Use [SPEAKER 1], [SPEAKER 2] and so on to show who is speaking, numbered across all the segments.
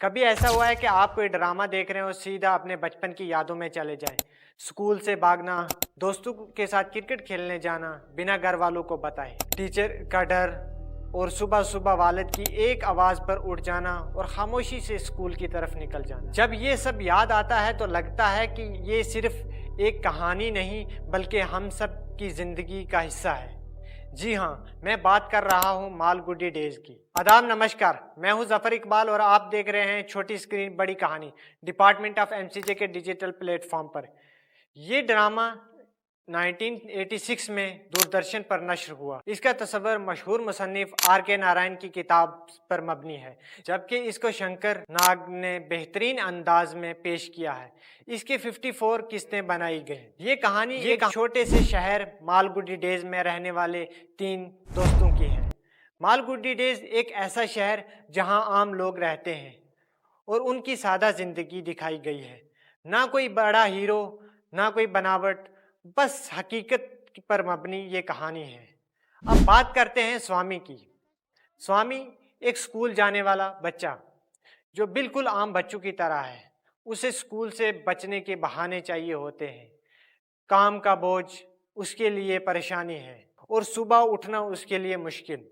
[SPEAKER 1] کبھی ایسا ہوا ہے کہ آپ کوئی ڈرامہ دیکھ رہے ہو سیدھا اپنے بچپن کی یادوں میں چلے جائیں؟ اسکول سے بھاگنا، دوستوں کے ساتھ کرکٹ کھیلنے جانا بنا گھر والوں کو بتائے، ٹیچر کا ڈر، اور صبح صبح والد کی ایک آواز پر اٹھ جانا اور خاموشی سے اسکول کی طرف نکل جانا۔ جب یہ سب یاد آتا ہے تو لگتا ہے کہ یہ صرف ایک کہانی نہیں بلکہ ہم سب کی زندگی کا حصہ ہے۔ جی ہاں، میں بات کر رہا ہوں مالگڈی ڈیز کی۔ آداب، نمسکار، میں ہوں ظفر اقبال اور آپ دیکھ رہے ہیں چھوٹی اسکرین بڑی کہانی، ڈپارٹمنٹ آف MCJ کے ڈیجیٹل پلیٹ فارم پر۔ یہ ڈرامہ 1986 میں دوردرشن پر نشر ہوا۔ اس کا تصور مشہور مصنف RK نارائن کی کتاب پر مبنی ہے، جبکہ اس کو شنکر ناگ نے بہترین انداز میں پیش کیا ہے۔ اس کے 54 قسطیں بنائی گئی۔ یہ کہانی ایک چھوٹے سے شہر مالگڈی ڈیز میں رہنے والے 3 دوستوں کی ہے۔ مالگڈی ڈیز ایک ایسا شہر جہاں عام لوگ رہتے ہیں اور ان کی سادہ زندگی دکھائی گئی ہے۔ نہ کوئی بڑا ہیرو، نہ کوئی بناوٹ، بس حقیقت پر مبنی یہ کہانی ہے۔ اب بات کرتے ہیں سوامی کی۔ سوامی ایک اسکول جانے والا بچہ جو بالکل عام بچوں کی طرح ہے۔ اسے اسکول سے بچنے کے بہانے چاہیے ہوتے ہیں، کام کا بوجھ اس کے لیے پریشانی ہے اور صبح اٹھنا اس کے لیے مشکل۔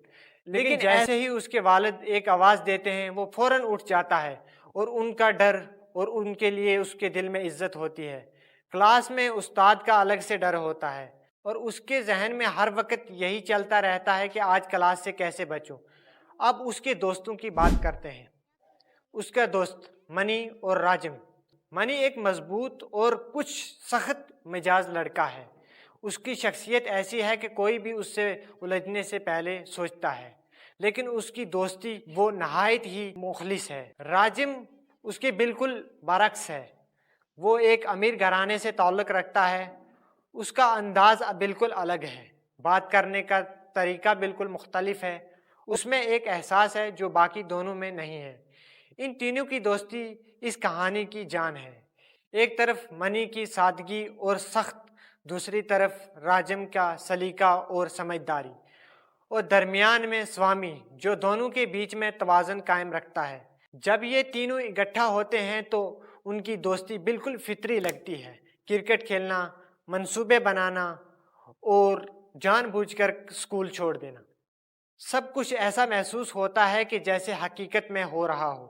[SPEAKER 1] لیکن جیسے ہی اس کے والد ایک آواز دیتے ہیں وہ فوراً اٹھ جاتا ہے اور ان کا ڈر اور ان کے لیے اس کے دل میں عزت ہوتی ہے۔ کلاس میں استاد کا الگ سے ڈر ہوتا ہے اور اس کے ذہن میں ہر وقت یہی چلتا رہتا ہے کہ آج کلاس سے کیسے بچوں۔ اب اس کے دوستوں کی بات کرتے ہیں۔ اس کا دوست منی اور راجم۔ منی ایک مضبوط اور کچھ سخت مزاج لڑکا ہے۔ اس کی شخصیت ایسی ہے کہ کوئی بھی اس سے الجھنے سے پہلے سوچتا ہے، لیکن اس کی دوستی وہ نہایت ہی مخلص ہے۔ راجم اس کے بالکل برعکس ہے۔ وہ ایک امیر گھرانے سے تعلق رکھتا ہے۔ اس کا انداز بالکل الگ ہے، بات کرنے کا طریقہ بالکل مختلف ہے۔ اس میں ایک احساس ہے جو باقی دونوں میں نہیں ہے۔ ان تینوں کی دوستی اس کہانی کی جان ہے۔ ایک طرف منی کی سادگی اور سخت، دوسری طرف راجم کا سلیقہ اور سمجھداری، اور درمیان میں سوامی جو دونوں کے بیچ میں توازن قائم رکھتا ہے۔ جب یہ تینوں اکٹھا ہوتے ہیں تو ان کی دوستی بالکل فطری لگتی ہے۔ کرکٹ کھیلنا، منصوبے بنانا اور جان بوجھ کر اسکول چھوڑ دینا، سب کچھ ایسا محسوس ہوتا ہے کہ جیسے حقیقت میں ہو رہا ہو۔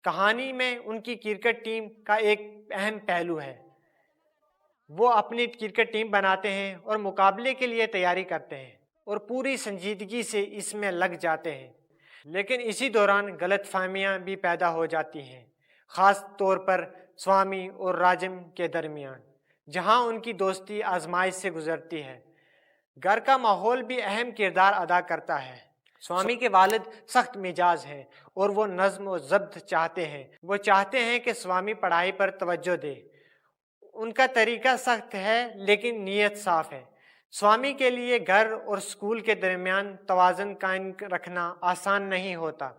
[SPEAKER 1] کہانی میں ان کی کرکٹ ٹیم کا ایک اہم پہلو ہے۔ وہ اپنی کرکٹ ٹیم بناتے ہیں اور مقابلے کے لیے تیاری کرتے ہیں اور پوری سنجیدگی سے اس میں لگ جاتے ہیں۔ لیکن اسی دوران غلط فہمیاں بھی پیدا ہو جاتی ہیں، خاص طور پر سوامی اور راجم کے درمیان، جہاں ان کی دوستی آزمائش سے گزرتی ہے۔ گھر کا ماحول بھی اہم کردار ادا کرتا ہے۔ سوامی کے والد سخت مزاج ہیں اور وہ نظم و ضبط چاہتے ہیں۔ وہ چاہتے ہیں کہ سوامی پڑھائی پر توجہ دے۔ ان کا طریقہ سخت ہے لیکن نیت صاف ہے۔ سوامی کے لیے گھر اور اسکول کے درمیان توازن قائم رکھنا آسان نہیں ہوتا۔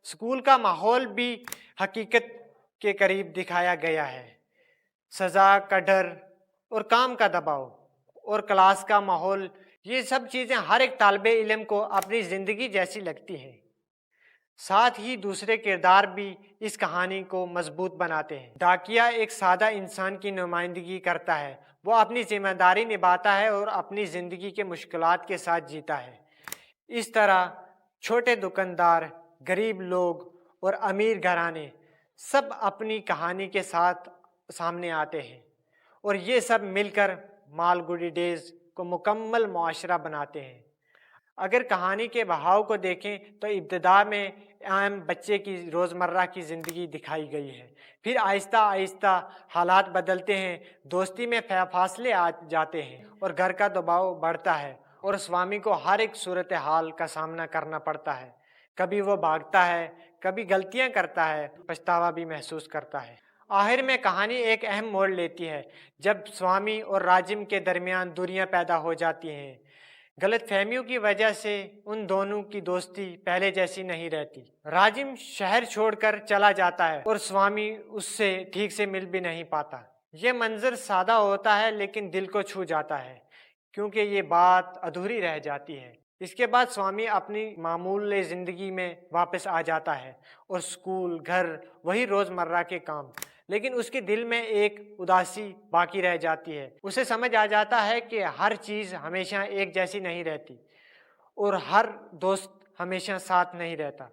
[SPEAKER 1] اسکول کا ماحول بھی حقیقت کے قریب دکھایا گیا ہے۔ سزا کا ڈر اور کام کا دباؤ اور کلاس کا ماحول، یہ سب چیزیں ہر ایک طالب علم کو اپنی زندگی جیسی لگتی ہیں۔ ساتھ ہی دوسرے کردار بھی اس کہانی کو مضبوط بناتے ہیں۔ ڈاکیا ایک سادہ انسان کی نمائندگی کرتا ہے۔ وہ اپنی ذمہ داری نبھاتا ہے اور اپنی زندگی کے مشکلات کے ساتھ جیتا ہے۔ اس طرح چھوٹے دکاندار، غریب لوگ اور امیر گھرانے سب اپنی کہانی کے ساتھ سامنے آتے ہیں، اور یہ سب مل کر مالگڈی ڈیز کو مکمل معاشرہ بناتے ہیں۔ اگر کہانی کے بہاؤ کو دیکھیں تو ابتدا میں عام بچے کی روزمرہ کی زندگی دکھائی گئی ہے، پھر آہستہ آہستہ حالات بدلتے ہیں، دوستی میں فاصلے آ جاتے ہیں اور گھر کا دباؤ بڑھتا ہے، اور سوامی کو ہر ایک صورتحال کا سامنا کرنا پڑتا ہے۔ کبھی وہ بھاگتا ہے، کبھی غلطیاں کرتا ہے، پچھتاوا بھی محسوس کرتا ہے۔ آخر میں کہانی ایک اہم موڑ لیتی ہے جب سوامی اور راجم کے درمیان دوریاں پیدا ہو جاتی ہیں۔ غلط فہمیوں کی وجہ سے ان دونوں کی دوستی پہلے جیسی نہیں رہتی۔ راجم شہر چھوڑ کر چلا جاتا ہے اور سوامی اس سے ٹھیک سے مل بھی نہیں پاتا۔ یہ منظر سادہ ہوتا ہے لیکن دل کو چھو جاتا ہے، کیونکہ یہ بات ادھوری رہ جاتی ہے۔ اس کے بعد سوامی اپنی معمول زندگی میں واپس آ جاتا ہے اور اسکول، گھر، وہی روزمرہ کے کام، لیکن اس کے دل میں ایک اداسی باقی رہ جاتی ہے۔ اسے سمجھ آ جاتا ہے کہ ہر چیز ہمیشہ ایک جیسی نہیں رہتی اور ہر دوست ہمیشہ ساتھ نہیں رہتا،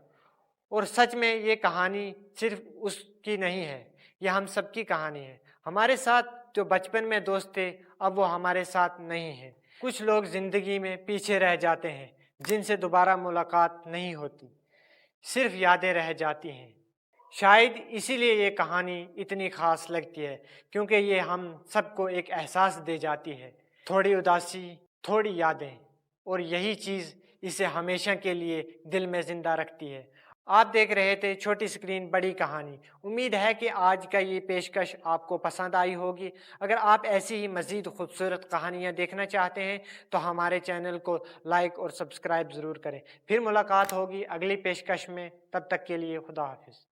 [SPEAKER 1] اور سچ میں یہ کہانی صرف اس کی نہیں ہے، یہ ہم سب کی کہانی ہے۔ ہمارے ساتھ جو بچپن میں دوست تھے اب وہ ہمارے ساتھ نہیں ہیں۔ کچھ لوگ زندگی میں پیچھے رہ جاتے ہیں جن سے دوبارہ ملاقات نہیں ہوتی، صرف یادیں رہ جاتی ہیں۔ شاید اسی لیے یہ کہانی اتنی خاص لگتی ہے، کیونکہ یہ ہم سب کو ایک احساس دے جاتی ہے، تھوڑی اداسی، تھوڑی یادیں، اور یہی چیز اسے ہمیشہ کے لیے دل میں زندہ رکھتی ہے۔ آپ دیکھ رہے تھے چھوٹی اسکرین بڑی کہانی۔ امید ہے کہ آج کا یہ پیشکش آپ کو پسند آئی ہوگی۔ اگر آپ ایسی ہی مزید خوبصورت کہانیاں دیکھنا چاہتے ہیں تو ہمارے چینل کو لائک اور سبسکرائب ضرور کریں۔ پھر ملاقات ہوگی اگلی پیشکش میں، تب تک کے لیے خدا حافظ۔